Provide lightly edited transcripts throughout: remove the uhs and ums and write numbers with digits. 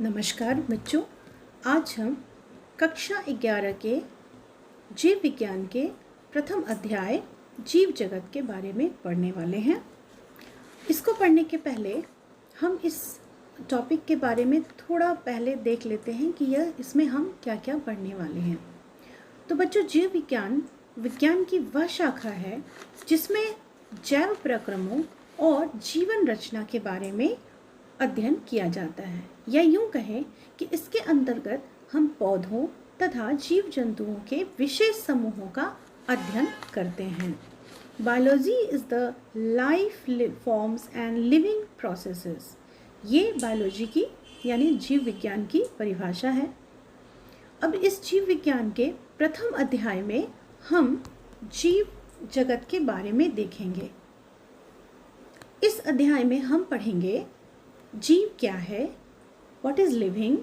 नमस्कार बच्चों, आज हम कक्षा 11 के जीव विज्ञान के प्रथम अध्याय जीव जगत के बारे में पढ़ने वाले हैं। इसको पढ़ने के पहले हम इस टॉपिक के बारे में थोड़ा पहले देख लेते हैं कि इसमें हम क्या क्या पढ़ने वाले हैं। तो बच्चों, जीव विज्ञान विज्ञान की वह शाखा है जिसमें जैव प्रक्रमों और जीवन रचना के बारे में अध्ययन किया जाता है, या यूं कहें कि इसके अंतर्गत हम पौधों तथा जीव जंतुओं के विशेष समूहों का अध्ययन करते हैं। Biology is the life forms and living processes. ये बायोलॉजी की यानी जीव विज्ञान की परिभाषा है। अब इस जीव विज्ञान के प्रथम अध्याय में हम जीव जगत के बारे में देखेंगे। इस अध्याय में हम पढ़ेंगे जीव क्या है, व्हाट इज लिविंग,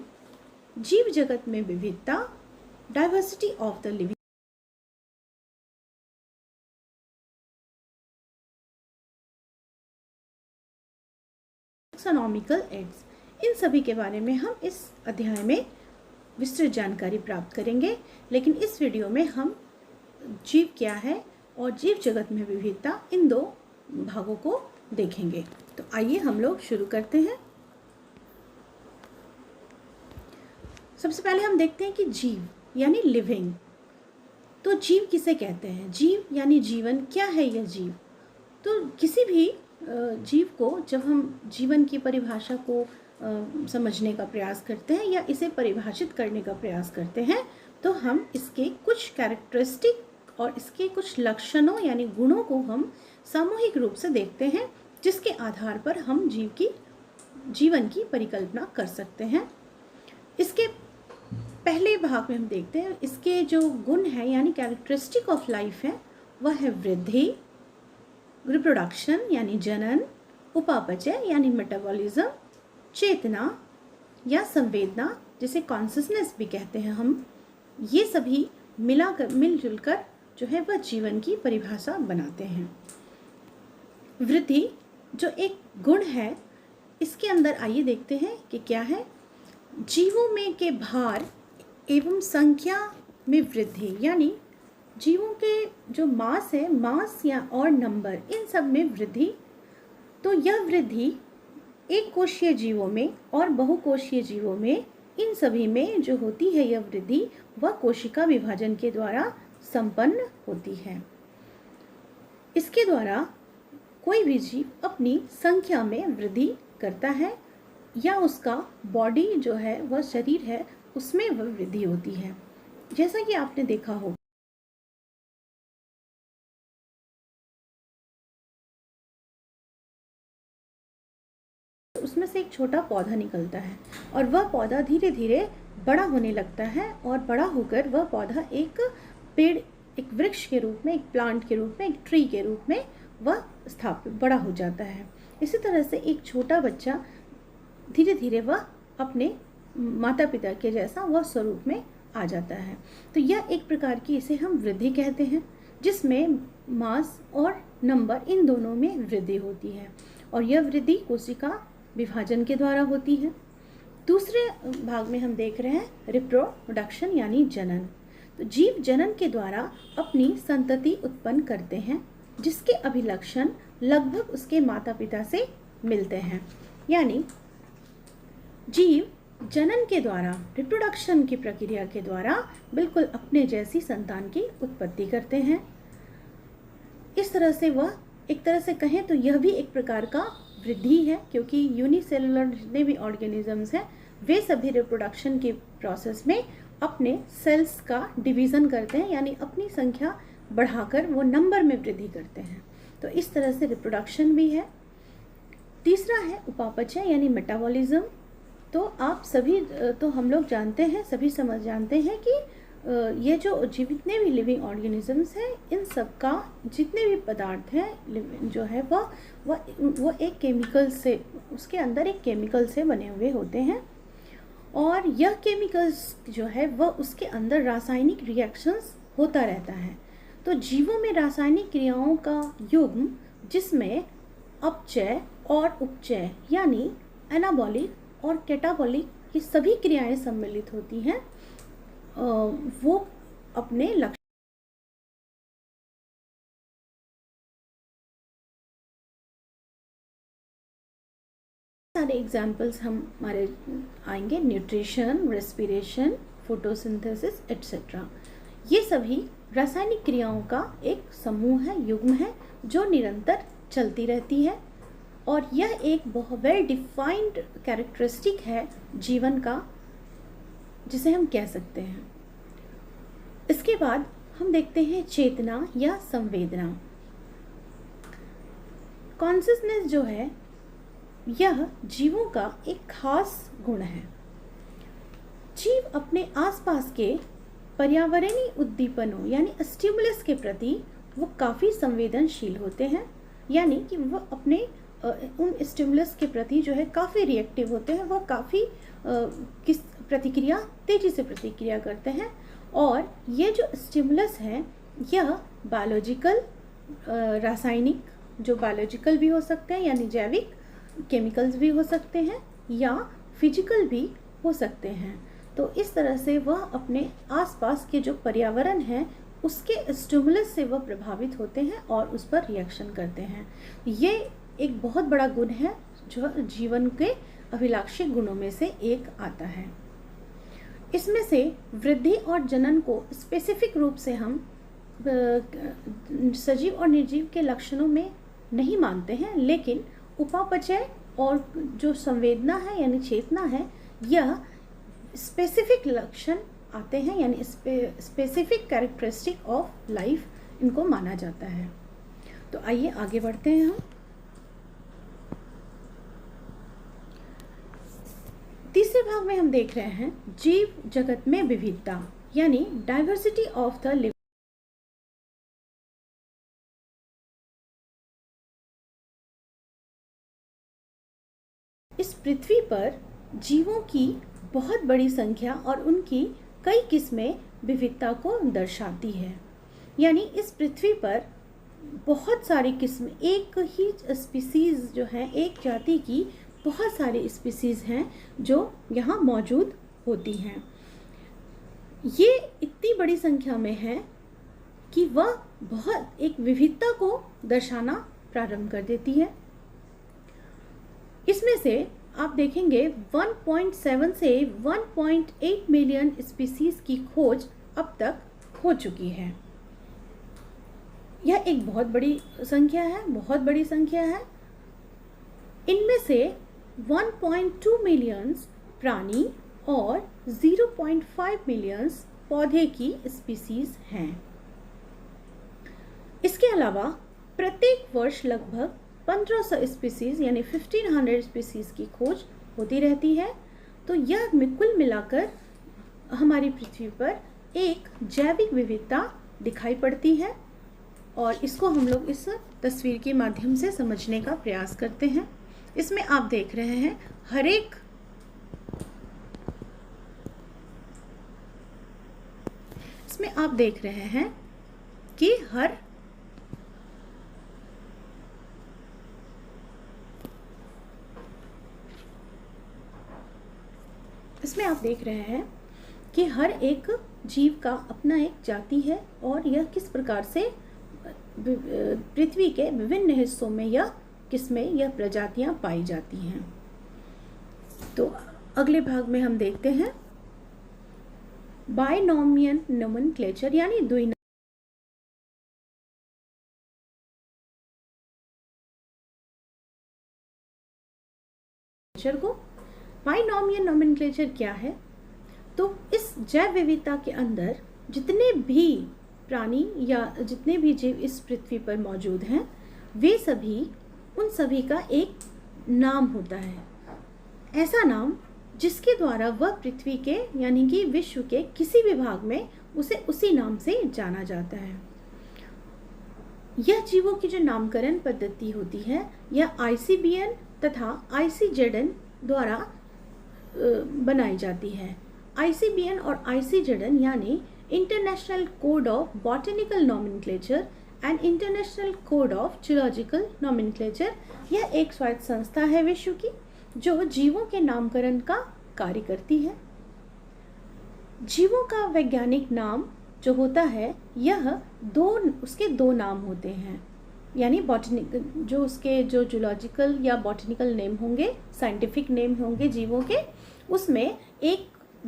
जीव जगत में विविधता, diversity of the living, taxonomical aids. इन सभी के बारे में हम इस अध्याय में विस्तृत जानकारी प्राप्त करेंगे। लेकिन इस वीडियो में हम जीव क्या है और जीव जगत में विविधता, इन दो भागों को देखेंगे। तो आइए हम लोग शुरू करते हैं। सबसे पहले हम देखते हैं कि जीव यानी लिविंग। तो जीव किसे कहते हैं? जीव यानी जीवन। क्या है यह जीव? तो किसी भी जीव को जब हम जीवन की परिभाषा को समझने का प्रयास करते हैं या इसे परिभाषित करने का प्रयास करते हैं, तो हम इसके कुछ कैरेक्टरिस्टिक और इसके कुछ लक्षणों यानी गुणों को हम सामूहिक रूप से देखते हैं, जिसके आधार पर हम जीवन की परिकल्पना कर सकते हैं। इसके पहले भाग में हम देखते हैं इसके जो गुण है यानी कैरेक्टरिस्टिक ऑफ लाइफ है, वह है वृद्धि, रिप्रोडक्शन यानी जनन, उपापचय यानी मेटाबॉलिज्म, चेतना या संवेदना जिसे कॉन्शियसनेस भी कहते हैं हम। ये सभी मिलजुल कर जो है वह जीवन की परिभाषा बनाते हैं। वृद्धि जो एक गुण है, इसके अंदर आइए देखते हैं कि क्या है। जीवों में के भार एवं संख्या में वृद्धि, यानी जीवों के जो मास है, मास या और नंबर, इन सब में वृद्धि। तो यह वृद्धि एक कोशीय जीवों में और बहुकोशीय जीवों में, इन सभी में जो होती है यह वृद्धि, वह कोशिका विभाजन के द्वारा संपन्न होती है। इसके द्वारा कोई भी जीव अपनी संख्या में वृद्धि करता है या उसका बॉडी जो है, वह शरीर है, उसमें वह वृद्धि होती है। जैसा कि आपने देखा हो, उसमें से एक छोटा पौधा निकलता है और वह पौधा धीरे धीरे बड़ा होने लगता है और बड़ा होकर वह पौधा एक पेड़, एक वृक्ष के रूप में, एक प्लांट के रूप में, एक ट्री के रूप में वह स्थापित बड़ा हो जाता है। इसी तरह से एक छोटा बच्चा धीरे धीरे वह अपने माता पिता के जैसा वह स्वरूप में आ जाता है। तो यह एक प्रकार की, इसे हम वृद्धि कहते हैं, जिसमें मास और नंबर इन दोनों में वृद्धि होती है और यह वृद्धि कोशिका विभाजन के द्वारा होती है। दूसरे भाग में हम देख रहे हैं रिप्रोडक्शन यानी जनन। तो जीव जनन के द्वारा अपनी संतति उत्पन्न करते हैं, जिसके अभिलक्षण लगभग उसके माता पिता से मिलते हैं। यानी जीव जनन के द्वारा, रिप्रोडक्शन की प्रक्रिया के द्वारा बिल्कुल अपने जैसी संतान की उत्पत्ति करते हैं। इस तरह से वह, एक तरह से कहें तो यह भी एक प्रकार का वृद्धि है, क्योंकि यूनिसेलुलर जितने भी ऑर्गेनिजम्स हैं वे सभी रिप्रोडक्शन के प्रोसेस में अपने सेल्स का डिवीज़न करते हैं, यानी अपनी संख्या बढ़ाकर वो नंबर में वृद्धि करते हैं। तो इस तरह से रिप्रोडक्शन भी है। तीसरा है उपापचय यानी मेटाबॉलिज्म। तो आप सभी, तो हम लोग जानते हैं, सभी समझ जानते हैं कि ये जो जितने भी लिविंग ऑर्गेनिजम्स हैं, इन सब का जितने भी पदार्थ हैं जो है वो एक केमिकल से, उसके अंदर एक केमिकल से बने हुए होते हैं और यह केमिकल्स जो है वह उसके अंदर रासायनिक रिएक्शंस होता रहता है। तो जीवों में रासायनिक क्रियाओं का युग्म, जिसमें अपचय और उपचय यानी एनाबॉलिक और कैटाबॉलिक कि सभी क्रियाएं सम्मिलित होती हैं, वो अपने लक्ष्य सारे एग्जाम्पल्स हमारे आएंगे, न्यूट्रिशन, रेस्पिरेशन, फोटोसिंथेसिस एट्सेट्रा। ये सभी रासायनिक क्रियाओं का एक समूह है, युग्म है, जो निरंतर चलती रहती है और यह एक बहुत वेल डिफाइंड कैरेक्टरिस्टिक है जीवन का, जिसे हम कह सकते हैं। इसके बाद हम देखते हैं चेतना या संवेदना। कॉन्शियसनेस जो है यह जीवों का एक खास गुण है। जीव अपने आसपास के पर्यावरणीय उद्दीपनों यानी स्टिमुलस के प्रति वो काफ़ी संवेदनशील होते हैं, यानी कि वह अपने उन स्टिमुलस के प्रति जो है काफ़ी रिएक्टिव होते हैं, वह काफ़ी किस प्रतिक्रिया तेज़ी से प्रतिक्रिया करते हैं। और ये जो स्टिमुलस है यह बायोलॉजिकल, रासायनिक, जो बायोलॉजिकल भी हो सकते हैं यानी जैविक, केमिकल्स भी हो सकते हैं, या फिजिकल भी हो सकते हैं। तो इस तरह से वह अपने आसपास के जो पर्यावरण है उसके स्टिमुलस से वह प्रभावित होते हैं और उस पर रिएक्शन करते हैं। ये एक बहुत बड़ा गुण है जो जीवन के अभिलाषी गुणों में से एक आता है। इसमें से वृद्धि और जनन को स्पेसिफिक रूप से हम सजीव और निर्जीव के लक्षणों में नहीं मानते हैं, लेकिन उपापचय और जो संवेदना है यानी चेतना है, यह स्पेसिफिक लक्षण आते हैं, यानी स्पेसिफिक कैरेक्टरिस्टिक ऑफ लाइफ इनको माना जाता है। तो आइए आगे बढ़ते हैं हम। तीसरे भाग में हम देख रहे हैं जीव जगत में विविधता यानी डाइवर्सिटी ऑफ द लिविंग। इस पृथ्वी पर जीवों की बहुत बड़ी संख्या और उनकी कई किस्में विविधता को दर्शाती है। यानी इस पृथ्वी पर बहुत सारी किस्म, एक ही स्पीसीज जो है, एक जाति की बहुत सारी स्पीसीज हैं जो यहाँ मौजूद होती हैं। ये इतनी बड़ी संख्या में है कि वह बहुत एक विविधता को दर्शाना प्रारंभ कर देती है। इसमें से आप देखेंगे 1.7 से 1.8 मिलियन स्पीसीज की खोज अब तक हो चुकी है। यह एक बहुत बड़ी संख्या है, बहुत बड़ी संख्या है। इनमें से 1.2 मिलियंस प्राणी और 0.5 मिलियंस पौधे की स्पीसीज हैं। इसके अलावा प्रत्येक वर्ष लगभग 1500 स्पीसीज यानी 1500 स्पीसीज की खोज होती रहती है। तो यह कुल मिलाकर हमारी पृथ्वी पर एक जैविक विविधता दिखाई पड़ती है और इसको हम लोग इस तस्वीर के माध्यम से समझने का प्रयास करते हैं। इसमें आप देख रहे हैं इसमें आप देख रहे हैं कि हर एक जीव का अपना एक जाति है और यह किस प्रकार से पृथ्वी के विभिन्न हिस्सों में यह किस्में या प्रजातियां पाई जाती हैं। तो अगले भाग में हम देखते हैं बायनॉमियल नोमेनक्लेचर यानी द्विनाम को। बायनॉमियल नोमेनक्लेचर क्या है? तो इस जैव विविधता के अंदर जितने भी प्राणी या जितने भी जीव इस पृथ्वी पर मौजूद हैं, वे सभी, उन सभी का एक नाम होता है। ऐसा नाम जिसके द्वारा वह पृथ्वी के यानी कि विश्व के किसी भी भाग में उसे उसी नाम से जाना जाता है। यह जीवों की जो नामकरण पद्धति होती है, यह ICBN तथा ICZN द्वारा बनाई जाती है। ICBN और ICZN यानी international code of botanical nomenclature and international code of zoological nomenclature, यह एक स्वायत्त संस्था है विश्व की जो जीवों के नामकरण का कार्य करती है। जीवों का वैज्ञानिक नाम जो होता है यह उसके दो नाम होते हैं, यानी बॉटनिकल जो उसके जो जूलॉजिकल या बॉटनिकल नेम होंगे, साइंटिफिक नेम होंगे जीवों के, उसमें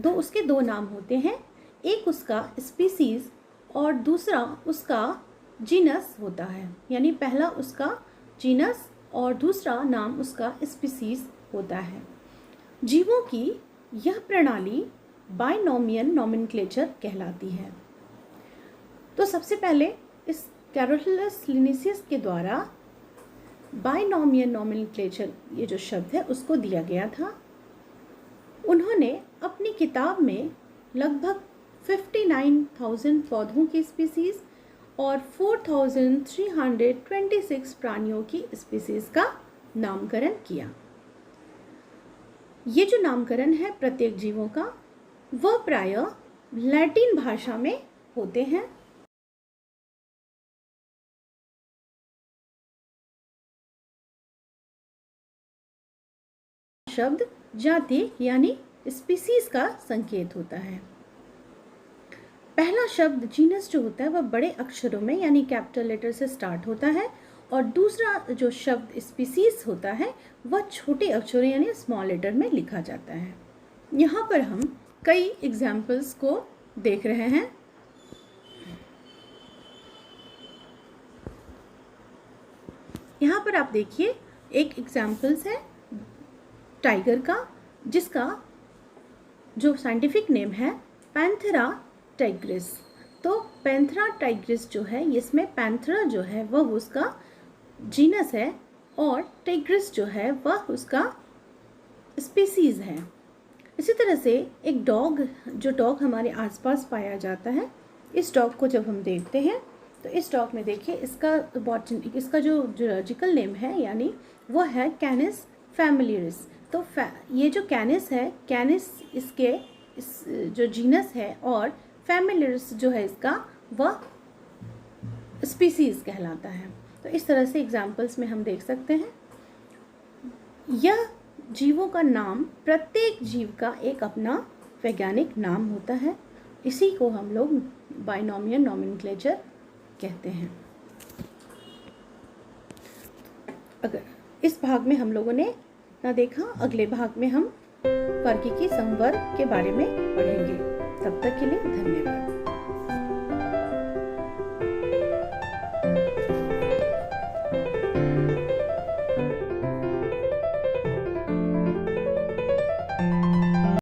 उसके दो नाम होते हैं। एक उसका स्पीसीज और दूसरा उसका जीनस होता है, यानी पहला उसका जीनस और दूसरा नाम उसका स्पीसीज होता है। जीवों की यह प्रणाली बाइनोमियल नोमेनक्लेचर कहलाती है। तो सबसे पहले इस कैरोलस लिनेसियस के द्वारा बाइनोमियल नोमेनक्लेचर ये जो शब्द है उसको दिया गया था। उन्होंने अपनी किताब में लगभग 59,000 पौधों की स्पीसीज और 4,326 प्राणियों की स्पीसीज का नामकरण किया। ये जो नामकरण है प्रत्येक जीवों का वह प्रायः लैटिन भाषा में होते हैं। शब्द जाति यानी स्पीसीज का संकेत होता है। पहला शब्द जीनस जो होता है वह बड़े अक्षरों में यानी कैपिटल लेटर से स्टार्ट होता है और दूसरा जो शब्द स्पीसीज होता है वह छोटे अक्षरों यानी स्मॉल लेटर में लिखा जाता है। यहाँ पर हम कई एग्जाम्पल्स को देख रहे हैं। यहाँ पर आप देखिए एक एग्जाम्पल्स है टाइगर का, जिसका जो साइंटिफिक नेम है पैंथेरा टाइग्रिस। तो पैंथेरा टाइग्रिस जो है इसमें पैंथेरा जो है वह उसका जीनस है और टाइग्रिस जो है वह उसका स्पीसीज है। इसी तरह से एक डॉग हमारे आसपास पाया जाता है, इस डॉग को जब हम देखते हैं तो इस डॉग में देखिए इसका जो जूलॉजिकल नेम है यानी वो है कैनिस फैमिलियरिस। तो ये जो कैनिस है, कैनिस इस जो जीनस है और फैमिलियरिस जो है इसका वह स्पीसीज कहलाता है। तो इस तरह से एग्जाम्पल्स में हम देख सकते हैं। यह जीवों का नाम, प्रत्येक जीव का एक अपना वैज्ञानिक नाम होता है। इसी को हम लोग बाइनोमियल नोमेनक्लेचर कहते हैं। अगर इस भाग में हम लोगों ने ना देखा, अगले भाग में हम वर्गीकी संवर्ग के बारे में पढ़ेंगे। तब तक के लिए धन्यवाद।